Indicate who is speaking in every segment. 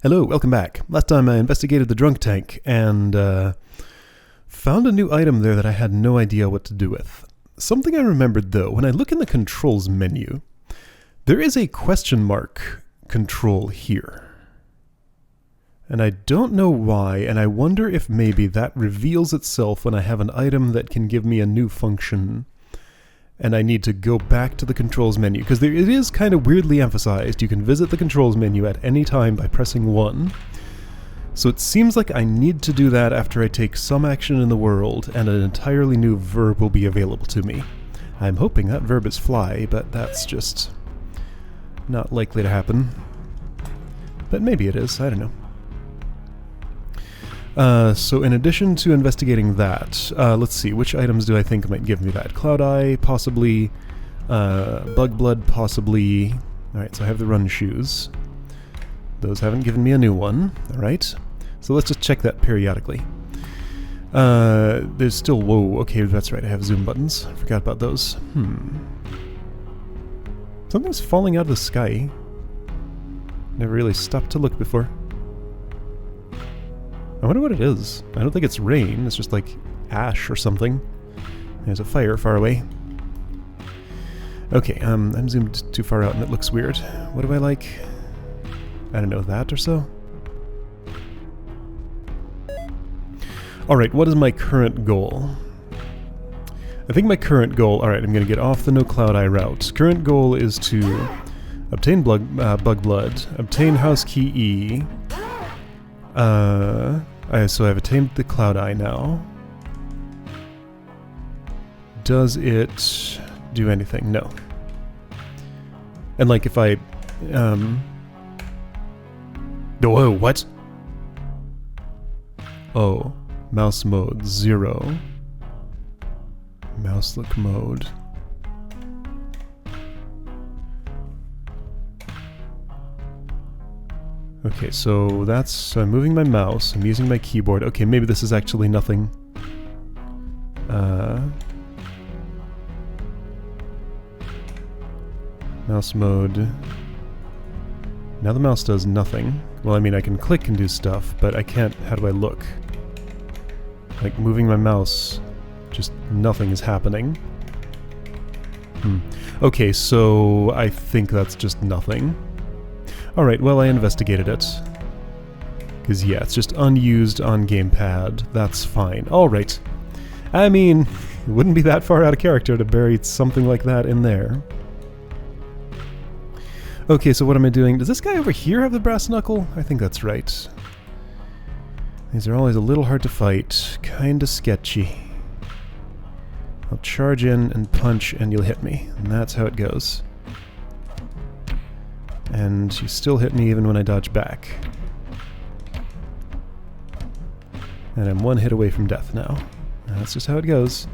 Speaker 1: Hello, welcome back. Last time I investigated the drunk tank and found a new item there that I had no idea what to do with. Something I remembered though, when I look in the controls menu, there is a question mark control here. And I don't know why, and I wonder if maybe that reveals itself when I have an item that can give me a new function and I need to go back to the controls menu, because it is kind of weirdly emphasized. You can visit the controls menu at any time by pressing 1. So it seems like I need to do that after I take some action in the world, and an entirely new verb will be available to me. I'm hoping that verb is fly, but that's just not likely to happen. But maybe it is, I don't know. So in addition to investigating that, let's see, which items do I think might give me that? Cloud Eye, possibly. Bug Blood, possibly. Alright, so I have the run shoes. Those haven't given me a new one. Alright, so let's just check that periodically. There's still, whoa, okay, that's right, I have zoom buttons. I forgot about those. Something's falling out of the sky. Never really stopped to look before. I wonder what it is. I don't think it's rain, it's just like ash or something. There's a fire far away. Okay, I'm zoomed too far out and it looks weird. What do I like? I don't know, that or so? Alright, what is my current goal? I think my current goal... Alright, I'm gonna get off the no Cloud Eye route. Current goal is to obtain Bug Blood, obtain House Key E, so I've attained the Cloud Eye now. Does it do anything? No. And like if I, whoa, what? Oh, mouse mode 0. Mouse look mode. Okay, so that's... I'm moving my mouse, I'm using my keyboard. Okay, maybe this is actually nothing. Mouse mode... Now the mouse does nothing. Well, I mean, I can click and do stuff, but I can't... How do I look? Like, moving my mouse, just nothing is happening. Okay, so I think that's just nothing. Alright, well I investigated it. Because yeah, it's just unused on gamepad. That's fine. Alright. I mean, it wouldn't be that far out of character to bury something like that in there. Okay, so what am I doing? Does this guy over here have the brass knuckle? I think that's right. These are always a little hard to fight. Kinda sketchy. I'll charge in and punch and you'll hit me. And that's how it goes. And you still hit me even when I dodge back. And I'm one hit away from death now. That's just how it goes.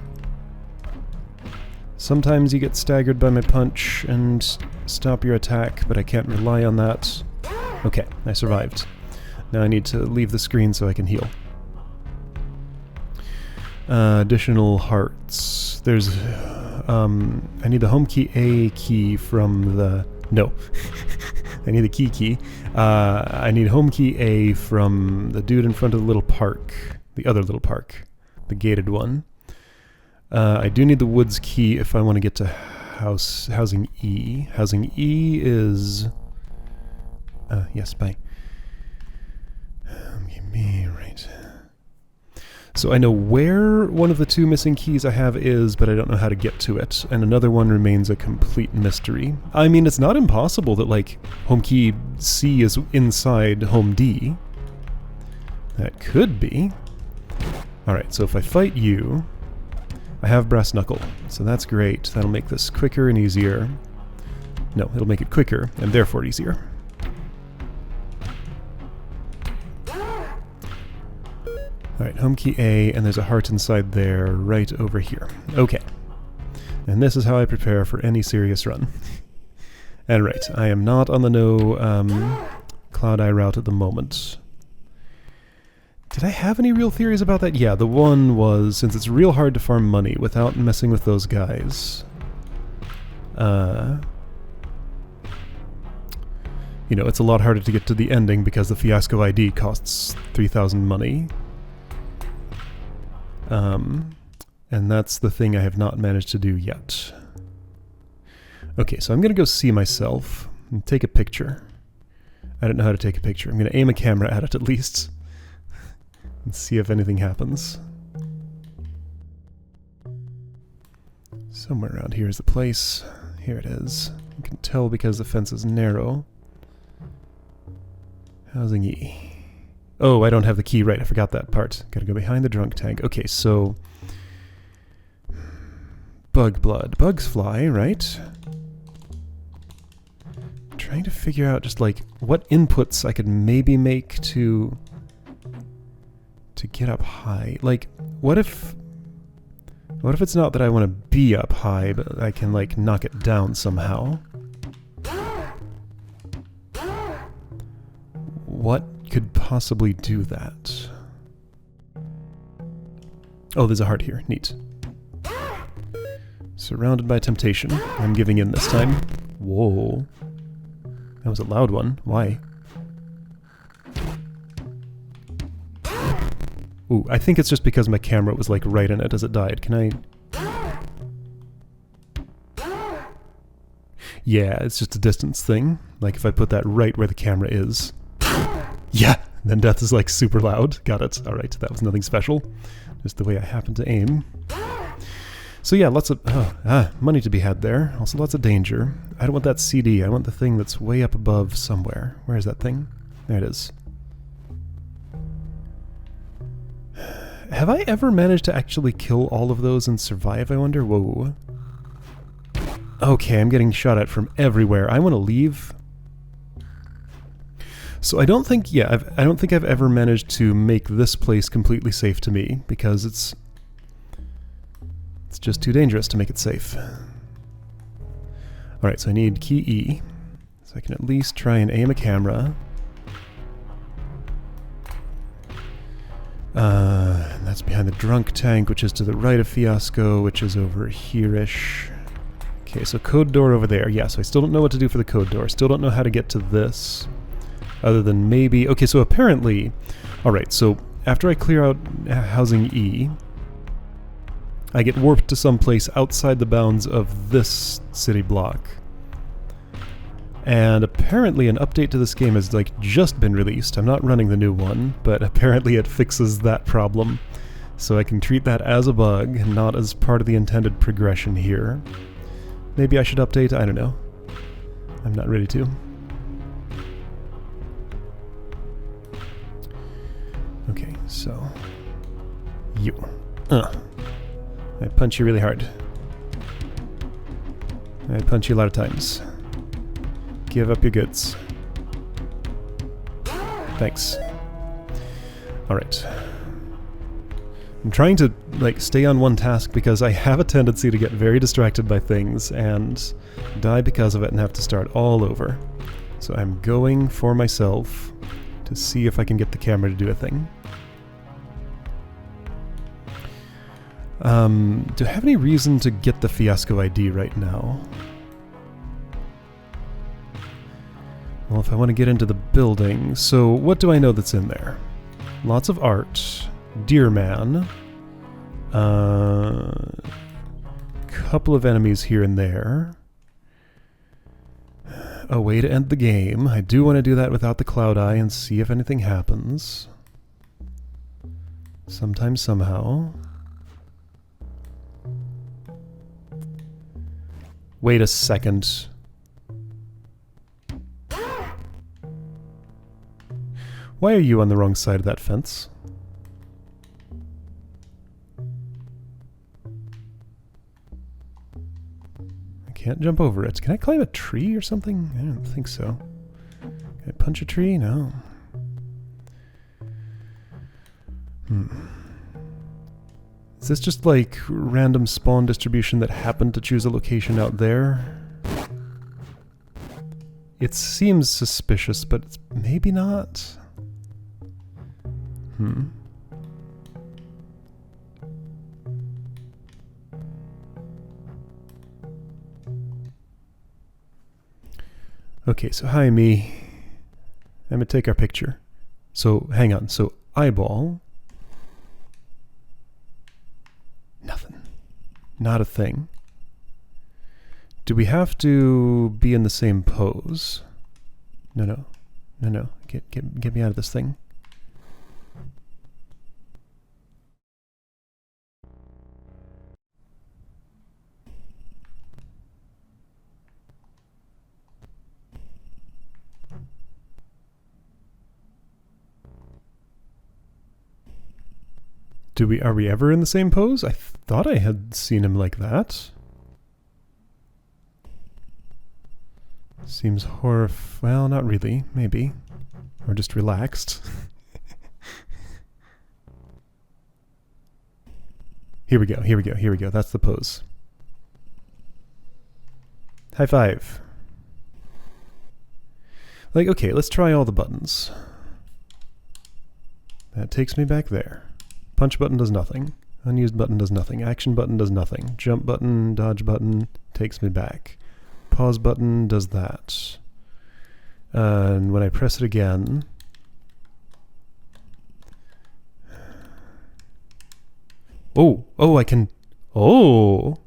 Speaker 1: Sometimes you get staggered by my punch and stop your attack, but I can't rely on that. Okay, I survived. Now I need to leave the screen so I can heal. Additional hearts. There's... I need the home key A key from the... No. I need the key. I need home key A from the dude in front of the little park. The other little park. The gated one. I do need the woods key if I want to get to housing E. Housing E is... yes, bye. Give me... Right. So I know where one of the two missing keys I have is, but I don't know how to get to it. And another one remains a complete mystery. I mean, it's not impossible that, like, home key C is inside home D. That could be. Alright, so if I fight you, I have brass knuckle. So that's great. That'll make this quicker and easier. No, it'll make it quicker, and therefore easier. Alright, home key A, and there's a heart inside there, right over here. Okay. And this is how I prepare for any serious run. And right, I am not on the no Cloud Eye route at the moment. Did I have any real theories about that? Yeah, the one was, since it's real hard to farm money without messing with those guys, You know, it's a lot harder to get to the ending because the Fiasco ID costs 3,000 money. And that's the thing I have not managed to do yet. Okay, so I'm gonna go see myself and take a picture. I don't know how to take a picture. I'm gonna aim a camera at it at least and see if anything happens. Somewhere around here is the place. Here it is. You can tell because the fence is narrow. Housing E. Oh, I don't have the key right. I forgot that part. Gotta go behind the drunk tank. Okay, so... bug blood. Bugs fly, right? I'm trying to figure out just like what inputs I could maybe make to get up high. Like, what if it's not that I want to be up high, but I can like knock it down somehow? What could possibly do that? Oh, there's a heart here. Neat. Surrounded by temptation. I'm giving in this time. Whoa. That was a loud one. Why? Ooh, I think it's just because my camera was like right in it as it died. Can I... Yeah, it's just a distance thing. Like if I put that right where the camera is. Yeah! Then death is like super loud. Got it. Alright, that was nothing special. Just the way I happened to aim. So yeah, lots of money to be had there. Also lots of danger. I don't want that CD. I want the thing that's way up above somewhere. Where is that thing? There it is. Have I ever managed to actually kill all of those and survive, I wonder? Whoa. Okay, I'm getting shot at from everywhere. I want to leave. So I don't think, yeah, I don't think I've ever managed to make this place completely safe to me, because it's just too dangerous to make it safe. Alright, so I need key E, so I can at least try and aim a camera. And that's behind the drunk tank, which is to the right of Fiasco, which is over here-ish. Okay, so code door over there. Yeah, so I still don't know what to do for the code door. Still don't know how to get to this. Other than maybe... Okay, so apparently... Alright, so after I clear out housing E, I get warped to some place outside the bounds of this city block. And apparently an update to this game has like just been released. I'm not running the new one, but apparently it fixes that problem. So I can treat that as a bug, not as part of the intended progression here. Maybe I should update, I don't know. I'm not ready to. Okay, so... You. I punch you really hard. I punch you a lot of times. Give up your goods. Thanks. Alright. I'm trying to, like, stay on one task because I have a tendency to get very distracted by things and die because of it and have to start all over. So I'm going for myself to see if I can get the camera to do a thing. Do I have any reason to get the Fiasco ID right now? Well, if I want to get into the building, so what do I know that's in there? Lots of art, Deer Man, couple of enemies here and there, a way to end the game. I do want to do that without the Cloud Eye and see if anything happens. Sometime, somehow. Wait a second. Why are you on the wrong side of that fence? I can't jump over it. Can I climb a tree or something? I don't think so. Can I punch a tree? No. Is this just like random spawn distribution that happened to choose a location out there? It seems suspicious, but it's maybe not. Okay, so hi me. I'm gonna take our picture. So, hang on. So, eyeball. Nothing. Not a thing. Do we have to be in the same pose? No, no. No, no. Get me out of this thing. Are we ever in the same pose? I thought I had seen him like that. Seems well, not really, maybe. Or just relaxed. Here we go, here we go, here we go. That's the pose. High five. Like, okay, let's try all the buttons. That takes me back there. Punch button does nothing. Unused button does nothing. Action button does nothing. Jump button, dodge button, takes me back. Pause button does that. And when I press it again... Oh! Oh, I can... Oh!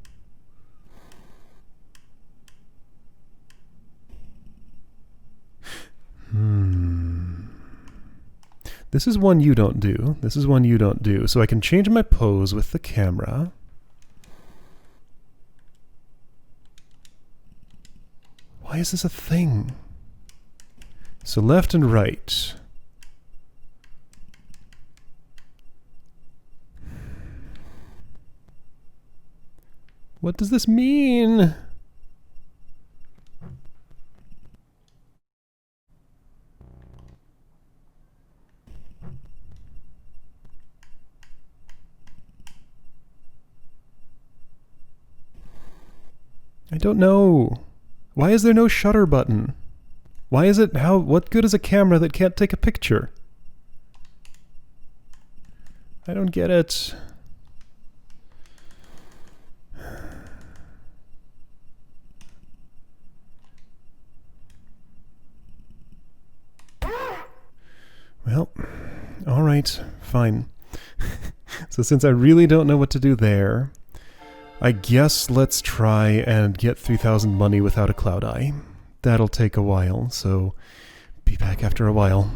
Speaker 1: This is one you don't do. This is one you don't do. So I can change my pose with the camera. Why is this a thing? So left and right. What does this mean? I don't know. Why is there no shutter button? Why is it what good is a camera that can't take a picture? I don't get it. Well, all right, fine. So since I really don't know what to do there, I guess let's try and get 3,000 money without a cloud eye. That'll take a while, so be back after a while.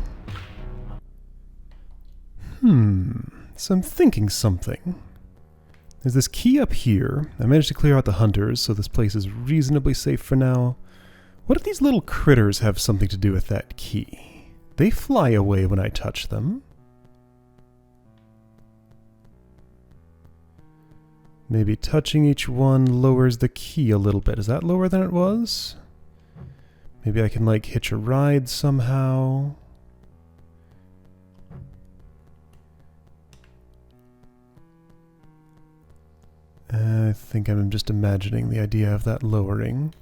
Speaker 1: So I'm thinking something. There's this key up here. I managed to clear out the hunters, so this place is reasonably safe for now. What if these little critters have something to do with that key? They fly away when I touch them. Maybe touching each one lowers the key a little bit. Is that lower than it was? Maybe I can, like, hitch a ride somehow. I think I'm just imagining the idea of that lowering.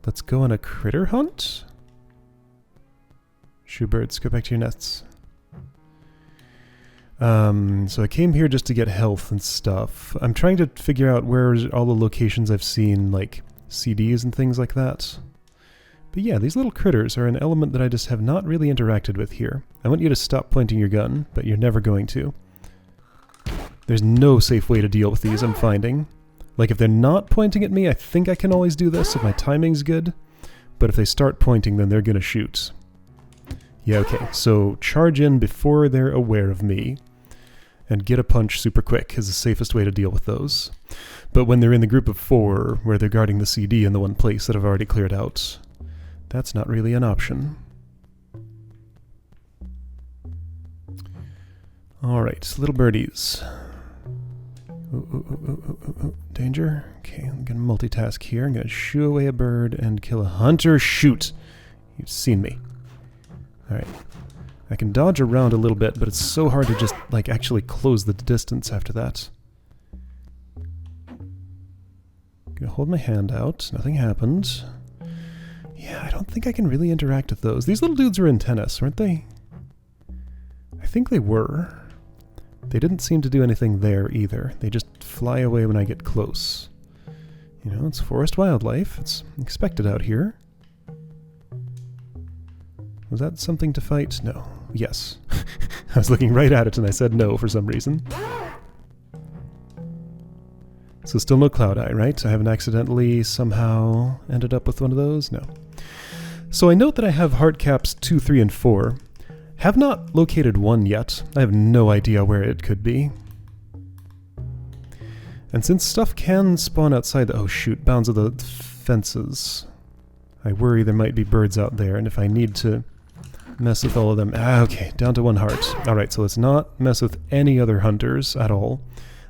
Speaker 1: Let's go on a critter hunt? Shoebirds, go back to your nests. So I came here just to get health and stuff. I'm trying to figure out where all the locations I've seen, like, CDs and things like that. But yeah, these little critters are an element that I just have not really interacted with here. I want you to stop pointing your gun, but you're never going to. There's no safe way to deal with these, I'm finding. Like, if they're not pointing at me, I think I can always do this if my timing's good. But if they start pointing, then they're gonna shoot. Yeah, okay, so charge in before they're aware of me, and get a punch super quick is the safest way to deal with those. But when they're in the group of 4, where they're guarding the CD in the one place that I've already cleared out, that's not really an option. Alright, little birdies. Ooh, danger. Okay, I'm gonna multitask here. I'm gonna shoo away a bird and kill a hunter. Shoot! You've seen me. Alright. I can dodge around a little bit, but it's so hard to just, like, actually close the distance after that. Gonna hold my hand out. Nothing happened. Yeah, I don't think I can really interact with those. These little dudes were in tennis, weren't they? I think they were. They didn't seem to do anything there either. They just fly away when I get close. You know, it's forest wildlife. It's expected out here. Was that something to fight? No. Yes. I was looking right at it and I said no for some reason. So still no Cloud Eye, right? I haven't accidentally somehow ended up with one of those? No. So I note that I have heart caps 2, 3, and 4. Have not located 1 yet. I have no idea where it could be. And since stuff can spawn outside the... Oh shoot, bounds of the fences. I worry there might be birds out there, and if I need to mess with all of them... okay, down to 1 heart. Alright, so let's not mess with any other hunters at all.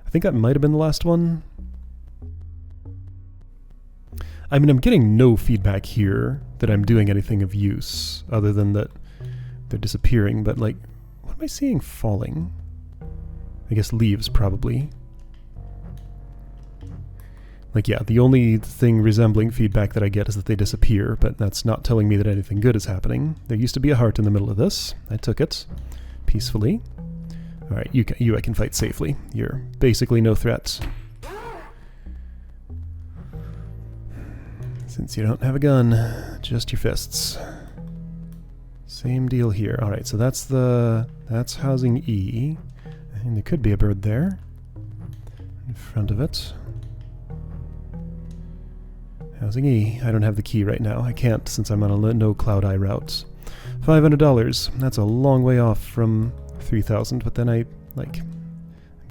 Speaker 1: I think that might have been the last one. I mean, I'm getting no feedback here that I'm doing anything of use, other than that they're disappearing, but like, what am I seeing falling? I guess leaves, probably. Like, yeah, the only thing resembling feedback that I get is that they disappear, but that's not telling me that anything good is happening. There used to be a heart in the middle of this. I took it peacefully. Alright, you I can fight safely. You're basically no threat. Since you don't have a gun, just your fists. Same deal here. Alright, so that's housing E. And there could be a bird there. In front of it. Housing E. I don't have the key right now. I can't since I'm on a no Cloud Eye route. $500. That's a long way off from 3,000, but then I'm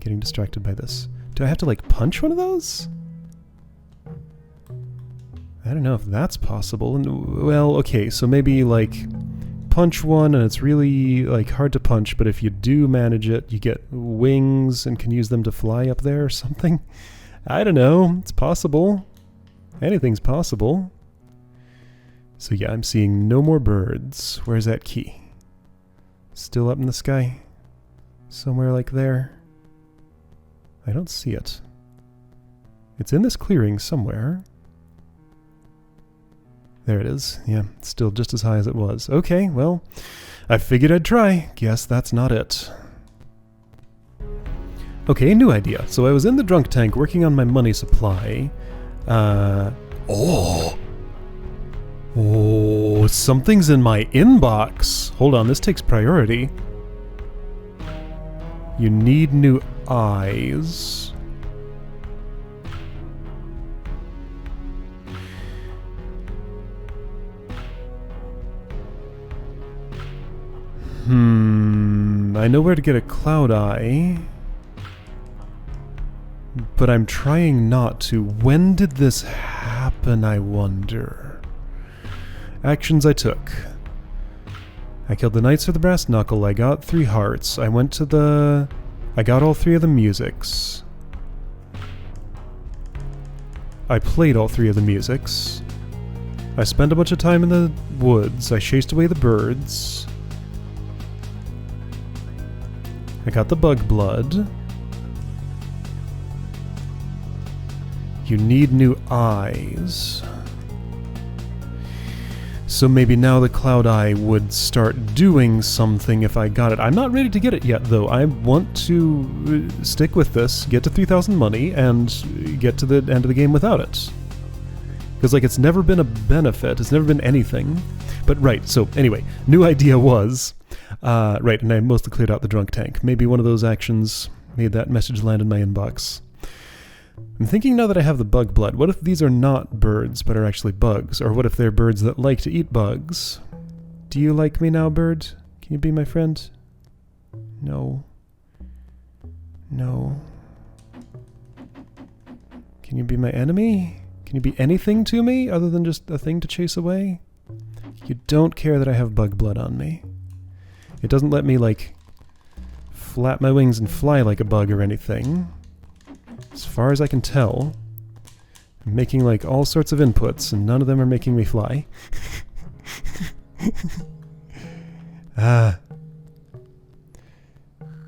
Speaker 1: getting distracted by this. Do I have to like punch one of those? I don't know if that's possible. And, well, okay, so maybe like punch one and it's really like hard to punch, but if you do manage it, you get wings and can use them to fly up there or something. I don't know. It's possible. Anything's possible. So yeah, I'm seeing no more birds. Where's that key? Still up in the sky? Somewhere like there? I don't see it. It's in this clearing somewhere. There it is. Yeah, it's still just as high as it was. Okay, well, I figured I'd try. Guess that's not it. Okay, new idea. So I was in the drunk tank working on my money supply. Oh, something's in my inbox. Hold on, this takes priority. You need new eyes. I know where to get a Cloud Eye, but I'm trying not to. When did this happen, I wonder? Actions I took. I killed the Knights for the Brass Knuckle. I got 3 hearts. I went to the... I got all 3 of the musics. I played all 3 of the musics. I spent a bunch of time in the woods. I chased away the birds. I got the bug blood. You need new eyes. So maybe now the Cloud Eye would start doing something if I got it. I'm not ready to get it yet, though. I want to stick with this, get to 3,000 money, and get to the end of the game without it. Because, like, it's never been a benefit. It's never been anything. But, right, so, anyway, new idea was... right, and I mostly cleared out the drunk tank. Maybe one of those actions made that message land in my inbox. I'm thinking now that I have the bug blood, what if these are not birds, but are actually bugs? Or what if they're birds that like to eat bugs? Do you like me now, bird? Can you be my friend? No. No. Can you be my enemy? Can you be anything to me other than just a thing to chase away? You don't care that I have bug blood on me. It doesn't let me, like, flap my wings and fly like a bug or anything. As far as I can tell, I'm making, like, all sorts of inputs, and none of them are making me fly.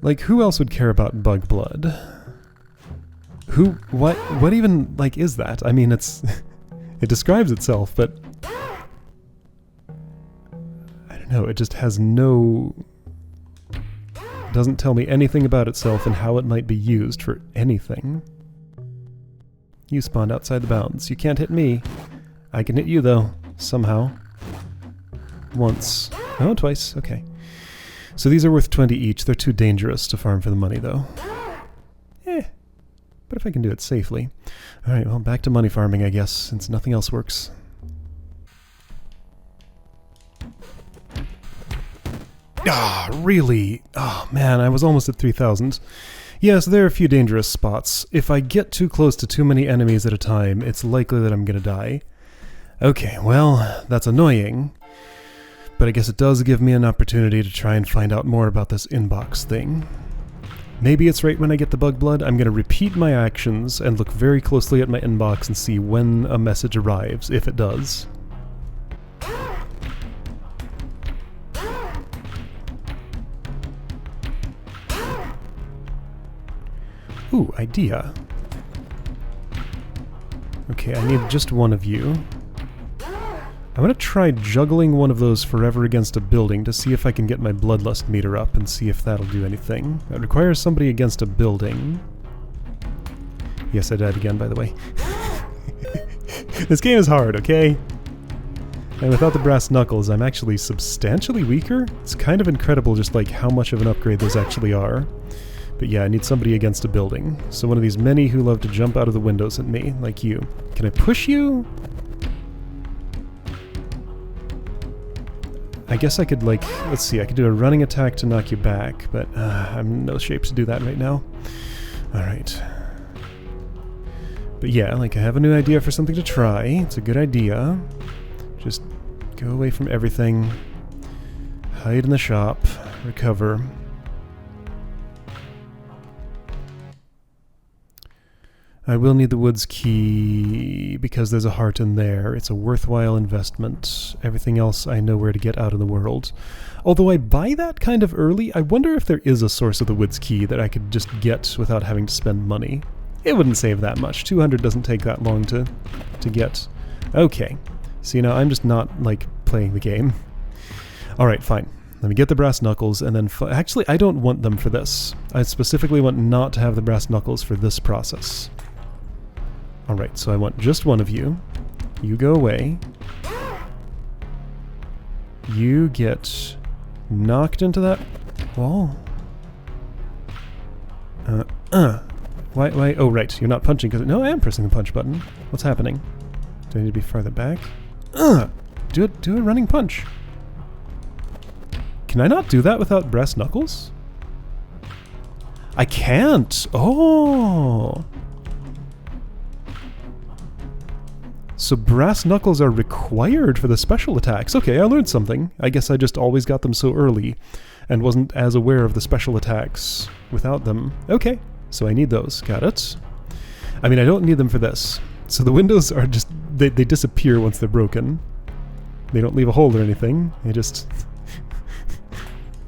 Speaker 1: Like, who else would care about bug blood? What even, like, is that? I mean, it's... it describes itself, but... No, it just has no... doesn't tell me anything about itself and how it might be used for anything. You spawned outside the bounds. You can't hit me. I can hit you, though. Somehow. Once. Oh, twice. Okay. So these are worth 20 each. They're too dangerous to farm for the money, though. But if I can do it safely. Alright, well, back to money farming, I guess, since nothing else works. Ah, really? Oh, man, I was almost at 3,000. Yes, there are a few dangerous spots. If I get too close to too many enemies at a time, it's likely that I'm gonna die. Okay, well, that's annoying. But I guess it does give me an opportunity to try and find out more about this inbox thing. Maybe it's right when I get the bug blood. I'm going to repeat my actions and look very closely at my inbox and see when a message arrives, if it does. Ooh, idea. Okay, I need just one of you. I'm going to try juggling one of those forever against a building to see if I can get my bloodlust meter up and see if that'll do anything. It requires somebody against a building. Yes, I died again, by the way. This game is hard, okay? And without the brass knuckles, I'm actually substantially weaker. It's kind of incredible just like how much of an upgrade those actually are. But yeah, I need somebody against a building. So one of these many who love to jump out of the windows at me, like you. Can I push you? I guess I could, like, let's see, I could do a running attack to knock you back, but I'm in no shape to do that right now. Alright. But yeah, like, I have a new idea for something to try. It's a good idea. Just go away from everything. Hide in the shop. Recover. I will need the woods key because there's a heart in there. It's a worthwhile investment. Everything else I know where to get out in the world. Although I buy that kind of early, I wonder if there is a source of the woods key that I could just get without having to spend money. It wouldn't save that much. 200 doesn't take that long to get. Okay. So, you know, I'm just not, like, playing the game. Alright, fine. Let me get the brass knuckles and then... Actually, I don't want them for this. I specifically want not to have the brass knuckles for this process. Alright, so I want just one of you. You go away. You get knocked into that wall. Why? Oh, right, you're not punching because... No, I am pressing the punch button. What's happening? Do I need to be farther back? Do a running punch. Can I not do that without brass knuckles? I can't! Oh! So brass knuckles are required for the special attacks. Okay, I learned something. I guess I just always got them so early and wasn't as aware of the special attacks without them. Okay, so I need those. Got it. I mean, I don't need them for this. So the windows are just... They disappear once they're broken. They don't leave a hole or anything. They just...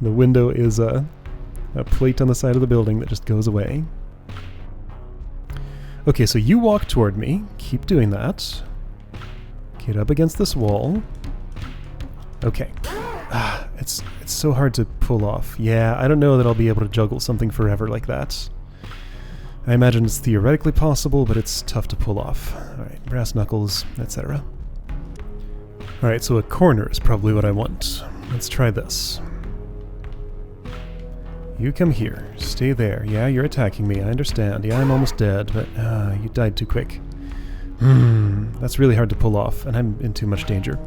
Speaker 1: The window is a plate on the side of the building that just goes away. Okay, so you walk toward me. Keep doing that. Get up against this wall. Okay. It's so hard to pull off. Yeah, I don't know that I'll be able to juggle something forever like that. I imagine it's theoretically possible, but it's tough to pull off. Alright, brass knuckles, etc. Alright, so a corner is probably what I want. Let's try this. You come here. Stay there. Yeah, you're attacking me. I understand. Yeah, I'm almost dead, but you died too quick. That's really hard to pull off, and I'm in too much danger.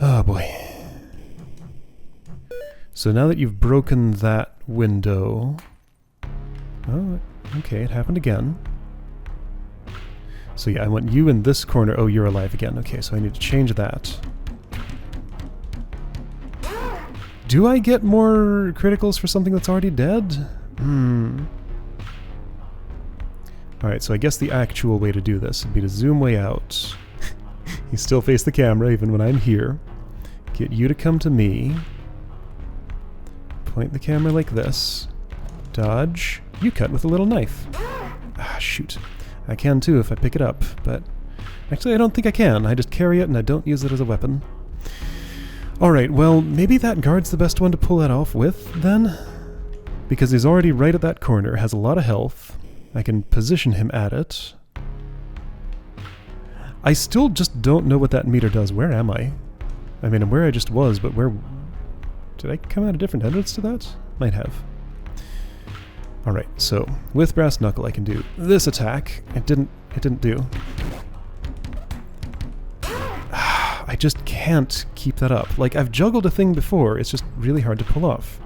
Speaker 1: Oh, boy. So now that you've broken that window... Oh, okay, it happened again. So yeah, I want you in this corner. Oh, you're alive again. Okay, so I need to change that. Do I get more criticals for something that's already dead? Alright, so I guess the actual way to do this would be to zoom way out. You still face the camera even when I'm here. Get you to come to me. Point the camera like this. Dodge. You cut with a little knife. Ah, shoot. I can too if I pick it up, but... Actually, I don't think I can. I just carry it and I don't use it as a weapon. Alright, well, maybe that guard's the best one to pull that off with, then? Because he's already right at that corner, has a lot of health. I can position him at it. I still just don't know what that meter does. Where am I? I mean, I'm where I just was, but where... Did I come out a different entrance to that? Might have. Alright, so with Brass Knuckle I can do this attack. It didn't do. I just can't keep that up. Like, I've juggled a thing before, it's just really hard to pull off.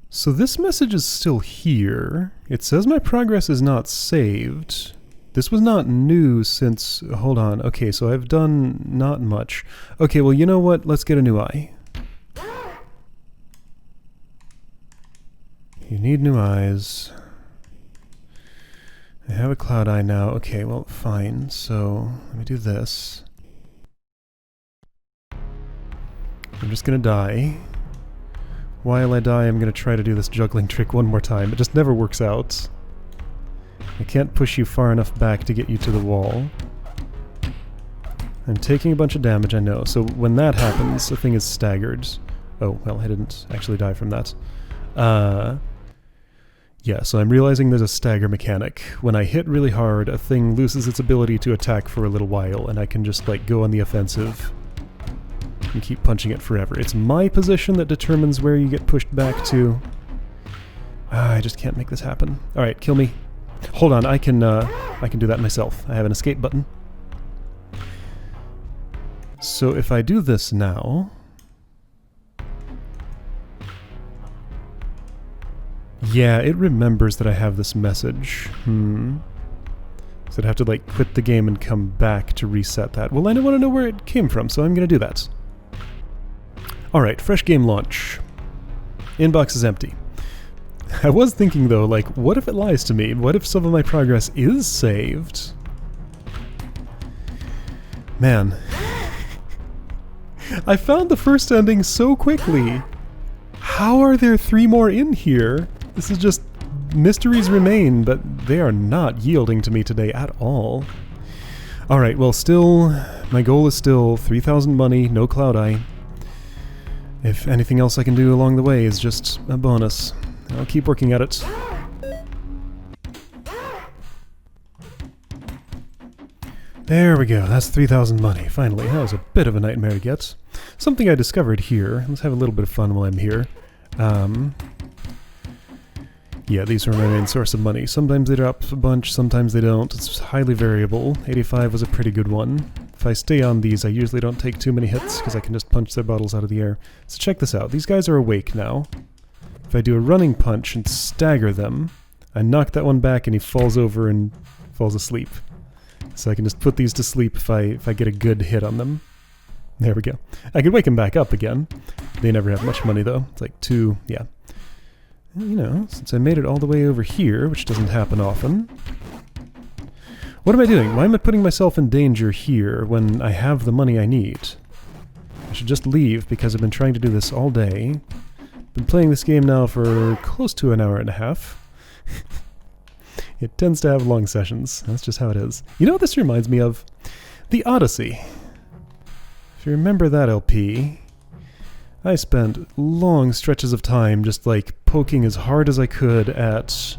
Speaker 1: So this message is still here. It says my progress is not saved. This was not new since... Hold on. Okay, so I've done not much. Okay, well, you know what? Let's get a new eye. You need new eyes. I have a cloud eye now. Okay, well, fine. So, let me do this. I'm just gonna die. While I die, I'm gonna try to do this juggling trick one more time. It just never works out. I can't push you far enough back to get you to the wall. I'm taking a bunch of damage, I know. So when that happens, the thing is staggered. Oh, well, I didn't actually die from that. Yeah, so I'm realizing there's a stagger mechanic. When I hit really hard, a thing loses its ability to attack for a little while, and I can just, like, go on the offensive and keep punching it forever. It's my position that determines where you get pushed back to. I just can't make this happen. Alright, kill me. Hold on, I can do that myself. I have an escape button. So if I do this now... Yeah, it remembers that I have this message. So I'd have to, like, quit the game and come back to reset that. Well, I don't want to know where it came from, so I'm going to do that. Alright, fresh game launch. Inbox is empty. I was thinking, though, like, what if it lies to me? What if some of my progress is saved? Man. I found the first ending so quickly. How are there 3 more in here? This is just... mysteries remain, but they are not yielding to me today at all. Alright, well, still... my goal is still 3,000 money, no Cloud Eye. If anything else I can do along the way is just a bonus. I'll keep working at it. There we go, that's 3,000 money, finally. That was a bit of a nightmare to get. Something I discovered here. Let's have a little bit of fun while I'm here. Yeah, these are my main source of money. Sometimes they drop a bunch, sometimes they don't. It's highly variable. 85 was a pretty good one. If I stay on these, I usually don't take too many hits, because I can just punch their bottles out of the air. So check this out. These guys are awake now. If I do a running punch and stagger them, I knock that one back and he falls over and falls asleep. So I can just put these to sleep if I get a good hit on them. There we go. I could wake them back up again. They never have much money though. It's like 2, yeah. You know, since I made it all the way over here, which doesn't happen often. What am I doing? Why am I putting myself in danger here when I have the money I need? I should just leave because I've been trying to do this all day. Been playing this game now for close to an hour and a half. It tends to have long sessions. That's just how it is. You know what this reminds me of? The Odyssey. If you remember that LP, I spent long stretches of time just like poking as hard as I could at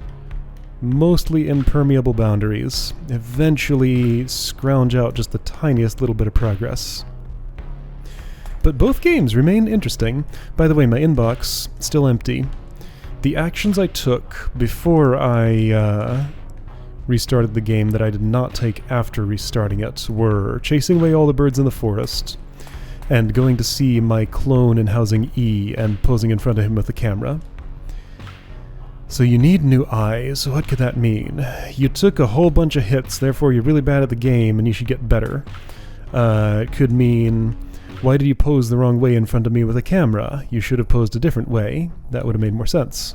Speaker 1: mostly impermeable boundaries, eventually scrounge out just the tiniest little bit of progress. But both games remain interesting. By the way, my inbox, still empty. The actions I took before I restarted the game that I did not take after restarting it were chasing away all the birds in the forest, and going to see my clone in Housing E and posing in front of him with the camera. So you need new eyes. What could that mean? You took a whole bunch of hits, therefore you're really bad at the game and you should get better. It could mean, why did you pose the wrong way in front of me with a camera? You should have posed a different way. That would have made more sense.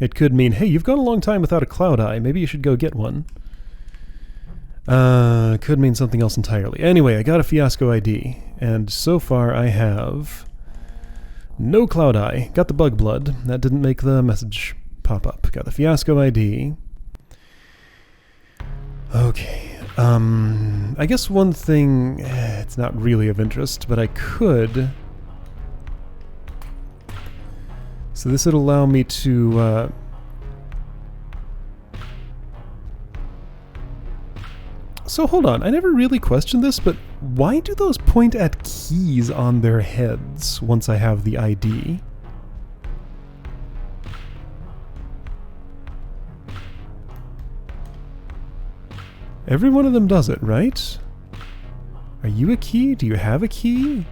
Speaker 1: It could mean, hey, you've gone a long time without a Cloud Eye. Maybe you should go get one. Could mean something else entirely. Anyway, I got a Fiasco ID, and so far I have no Cloud Eye. Got the Bug Blood. That didn't make the message pop up. Got the Fiasco ID. Okay. I guess one thing, it's not really of interest, but I could... So this would allow me to, So hold on, I never really questioned this, but why do those point at keys on their heads once I have the ID? Every one of them does it, right? Are you a key? Do you have a key?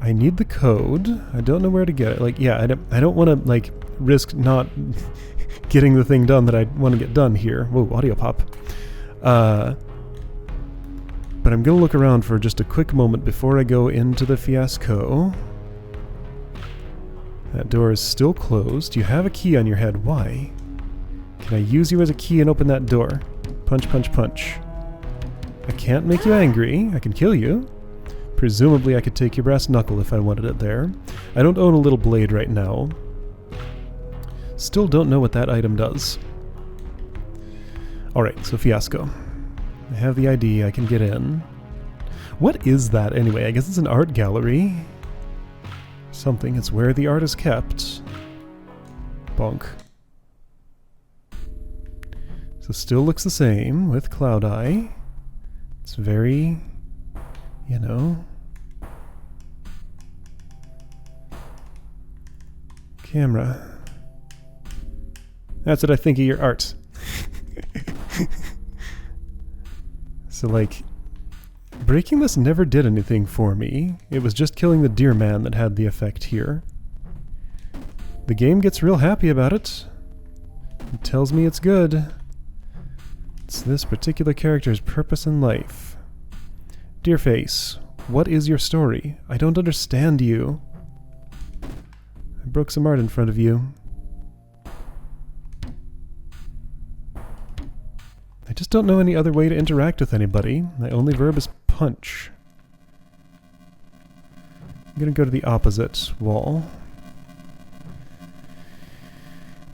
Speaker 1: I need the code. I don't know where to get it. Like, yeah, I don't want to, like, risk not getting the thing done that I want to get done here. Whoa, audio pop. But I'm going to look around for just a quick moment before I go into the fiasco. That door is still closed. You have a key on your head. Why? Can I use you as a key and open that door? Punch, punch, punch. I can't make you angry. I can kill you. Presumably I could take your brass knuckle if I wanted it there. I don't own a little blade right now. Still don't know what that item does. Alright, so fiasco. I have the ID, I can get in. What is that anyway? I guess it's an art gallery. Something, it's where the art is kept. Bonk. So still looks the same with Cloud Eye. It's very, you know... Camera. That's what I think of your art. So, like, breaking this never did anything for me. It was just killing the deer man that had the effect here. The game gets real happy about it. It tells me it's good. It's this particular character's purpose in life. Deerface, what is your story? I don't understand you. I broke some art in front of you. I just don't know any other way to interact with anybody. My only verb is punch. I'm gonna go to the opposite wall.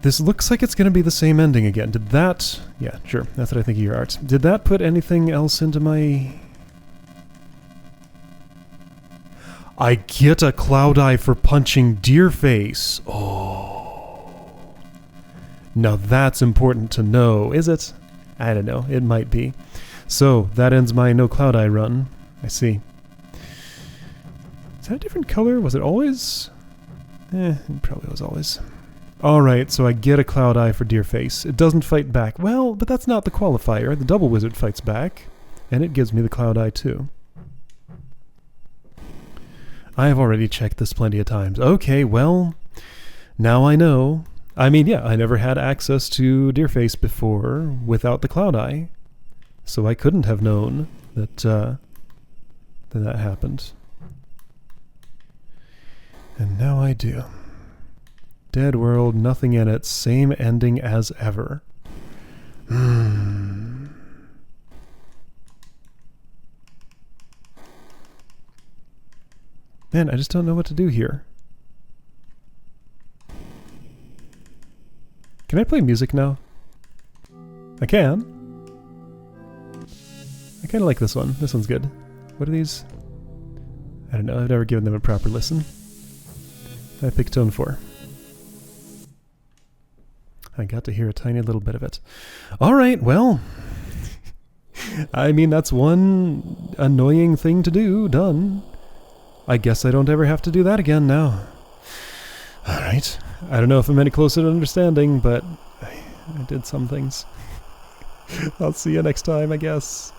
Speaker 1: This looks like it's gonna be the same ending again. Did that... Yeah, sure. That's what I think of your art. Did that put anything else into my... I get a Cloud Eye for punching Deerface. Oh. Now that's important to know, is it? I don't know. It might be. So, that ends my no Cloud Eye run. I see. Is that a different color? Was it always? It probably was always. Alright, so I get a Cloud Eye for Deerface. It doesn't fight back. Well, but that's not the qualifier. The Double Wizard fights back, and it gives me the Cloud Eye too. I have already checked this plenty of times. Okay, well, now I know. I mean, yeah, I never had access to Deerface before without the Cloud Eye, so I couldn't have known that that happened. And now I do. Dead world, nothing in it, same ending as ever. Man, I just don't know what to do here. Can I play music now? I can. I kind of like this one. This one's good. What are these? I don't know. I've never given them a proper listen. I picked tone 4. I got to hear a tiny little bit of it. Alright, well... I mean, that's one annoying thing to do. Done. I guess I don't ever have to do that again now. Alright. I don't know if I'm any closer to understanding, but I did some things. I'll see you next time, I guess.